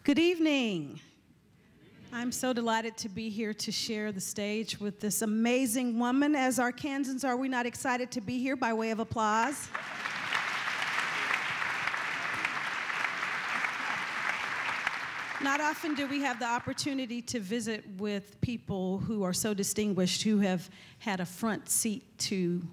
Good evening. I'm so delighted to be here to share the stage with this amazing woman. As Arkansans, are we not excited to be here by way of applause? Not often do we have the opportunity to visit with people who are so distinguished, who have had a front seat to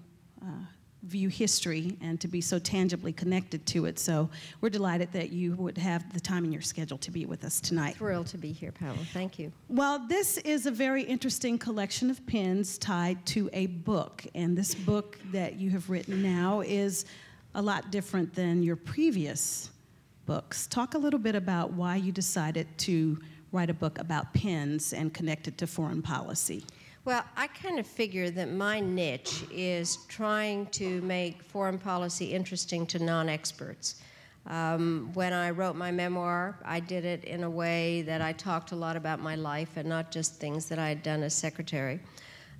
view history and to be so tangibly connected to it. So we're delighted that you would have the time in your schedule to be with us tonight. Thrilled to be here, Pamela. Thank you. Well, this is a very interesting collection of pins tied to a book. And this book that you have written now is a lot different than your previous books. Talk a little bit about why you decided to write a book about pins and connect it to foreign policy. Well, I kind of figure that my niche is trying to make foreign policy interesting to non-experts. When I wrote my memoir, I did it in a way that I talked a lot about my life and not just things that I had done as secretary.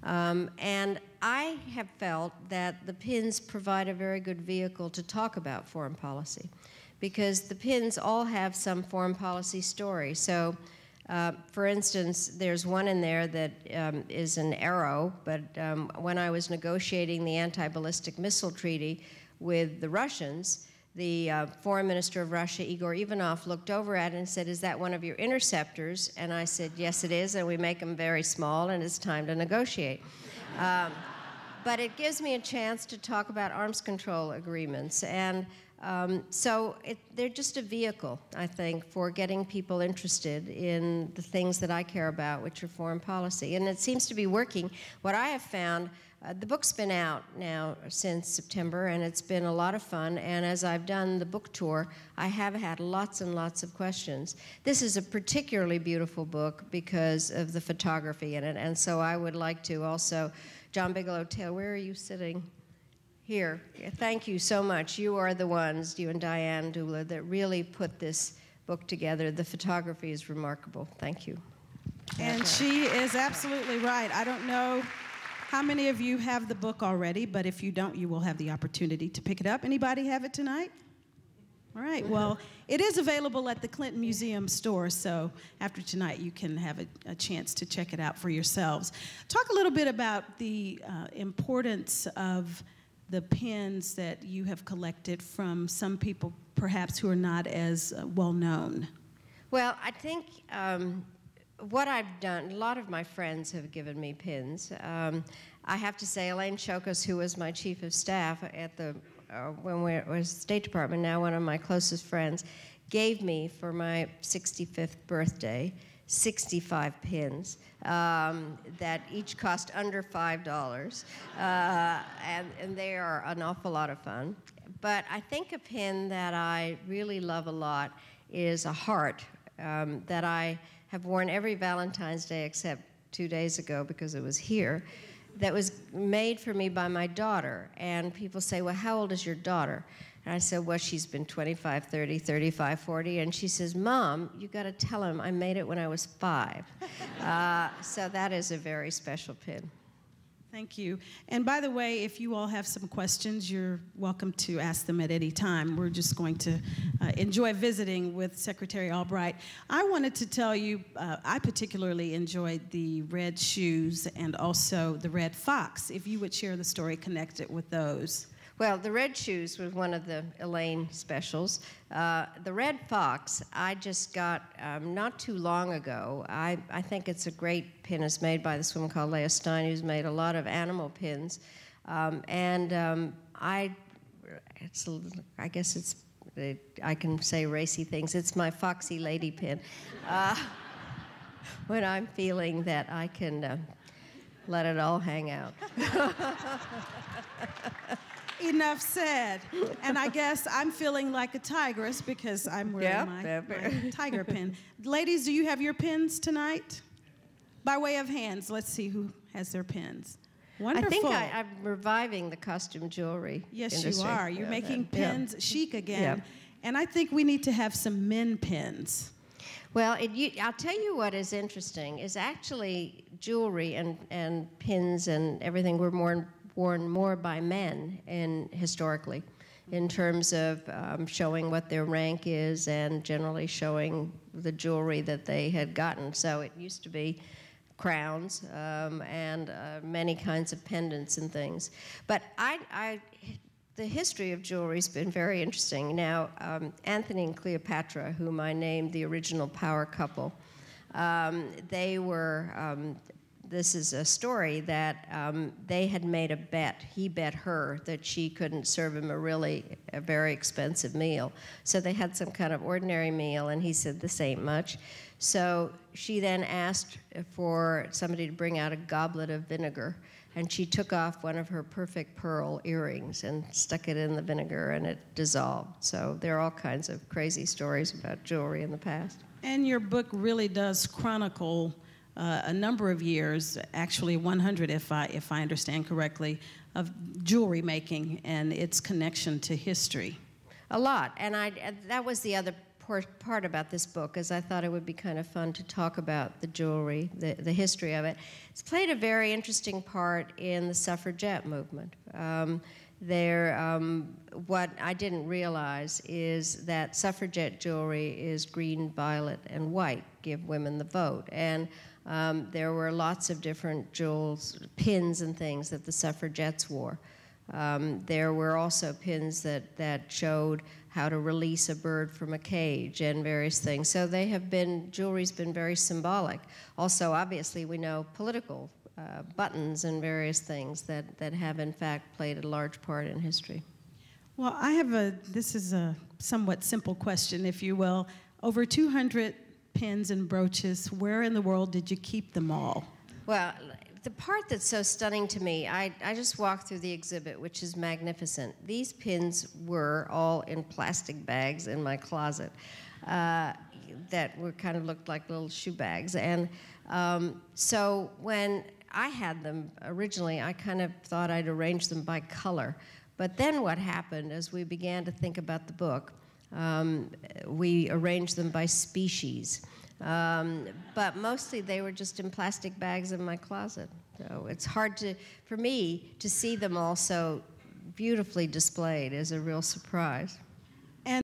And I have felt that the pins provide a very good vehicle to talk about foreign policy, because the pins all have some foreign policy story. So, for instance, there's one in there that is an arrow, but when I was negotiating the anti-ballistic missile treaty with the Russians, the foreign minister of Russia, Igor Ivanov, looked over at it and said, "Is that one of your interceptors?" And I said, "Yes, it is, and we make them very small, and it's time to negotiate." But it gives me a chance to talk about arms control agreements. And so they're just a vehicle, I think, for getting people interested in the things that I care about, which are foreign policy. And it seems to be working. What I have found, the book's been out now since September, and it's been a lot of fun. And as I've done the book tour, I have had lots and lots of questions. This is a particularly beautiful book because of the photography in it. And so I would like to also, John Bigelow Taylor, where are you sitting? Here. Thank you so much. You are the ones, you and Diane Dula, that really put this book together. The photography is remarkable. Thank you. And she is absolutely right. I don't know how many of you have the book already, but if you don't, you will have the opportunity to pick it up. Anybody have it tonight? All right. Well, it is available at the Clinton Museum store, so after tonight you can have a chance to check it out for yourselves. Talk a little bit about the importance of the pins that you have collected from some people perhaps who are not as well known. Well, I think what I've done, a lot of my friends have given me pins. I have to say, Elaine Shokus, who was my chief of staff at the when we was State Department, now one of my closest friends, gave me for my 65th birthday 65 pins that each cost under $5, and they are an awful lot of fun. But I think a pin that I really love a lot is a heart that I have worn every Valentine's Day except 2 days ago because it was here, that was made for me by my daughter. And people say, "Well, how old is your daughter?" And I said, "Well, she's been 25, 30, 35, 40. And she says, "Mom, you got to tell him I made it when I was 5. So that is a very special pin. Thank you. And by the way, if you all have some questions, you're welcome to ask them at any time. We're just going to enjoy visiting with Secretary Albright. I wanted to tell you, I particularly enjoyed the red shoes and also the red fox. If you would share the story connected with those. Well, the red shoes was one of the Elaine specials. The red fox, I just got not too long ago. I think it's a great pin. It's made by this woman called Leah Stein, who's made a lot of animal pins. I guess it's, I can say racy things. It's my foxy lady pin. When I'm feeling that I can let it all hang out. Enough said. And I guess I'm feeling like a tigress because I'm wearing my tiger pin. Ladies, do you have your pins tonight? By way of hands, let's see who has their pins. Wonderful. I think I'm reviving the costume jewelry industry. You are. You're making pins chic again. And I think we need to have some men pins. Well, I'll tell you what is interesting is actually jewelry and pins and everything were worn more by men historically. in terms of showing what their rank is and generally showing the jewelry that they had gotten. So it used to be crowns and many kinds of pendants and things. But the history of jewelry has been very interesting. Now, Anthony and Cleopatra, whom I named the original power couple, they were, this is a story that they had made a bet. He bet her that she couldn't serve him a very expensive meal. So they had some kind of ordinary meal, and he said, "This ain't much." So she then asked for somebody to bring out a goblet of vinegar, and she took off one of her perfect pearl earrings and stuck it in the vinegar, and it dissolved. So there are all kinds of crazy stories about jewelry in the past. And your book really does chronicle a number of years, actually 100 if I understand correctly, of jewelry making and its connection to history. A lot, and that was the other part about this book, is I thought it would be kind of fun to talk about the jewelry, the history of it. It's played a very interesting part in the suffragette movement. What I didn't realize is that suffragette jewelry is green, violet, and white, give women the vote. And there were lots of different jewels, pins and things that the suffragettes wore. There were also pins that showed how to release a bird from a cage and various things. So jewelry's been very symbolic. Also, obviously, we know political buttons and various things that have in fact played a large part in history. Well, this is a somewhat simple question, if you will. Over 200 pins and brooches, where in the world did you keep them all? Well, the part that's so stunning to me, I just walked through the exhibit, which is magnificent. These pins were all in plastic bags in my closet that were kind of looked like little shoe bags. And so when I had them originally, I kind of thought I'd arrange them by color. But then what happened as we began to think about the book, we arranged them by species. But mostly they were just in plastic bags in my closet. So it's hard for me to see them all so beautifully displayed is a real surprise.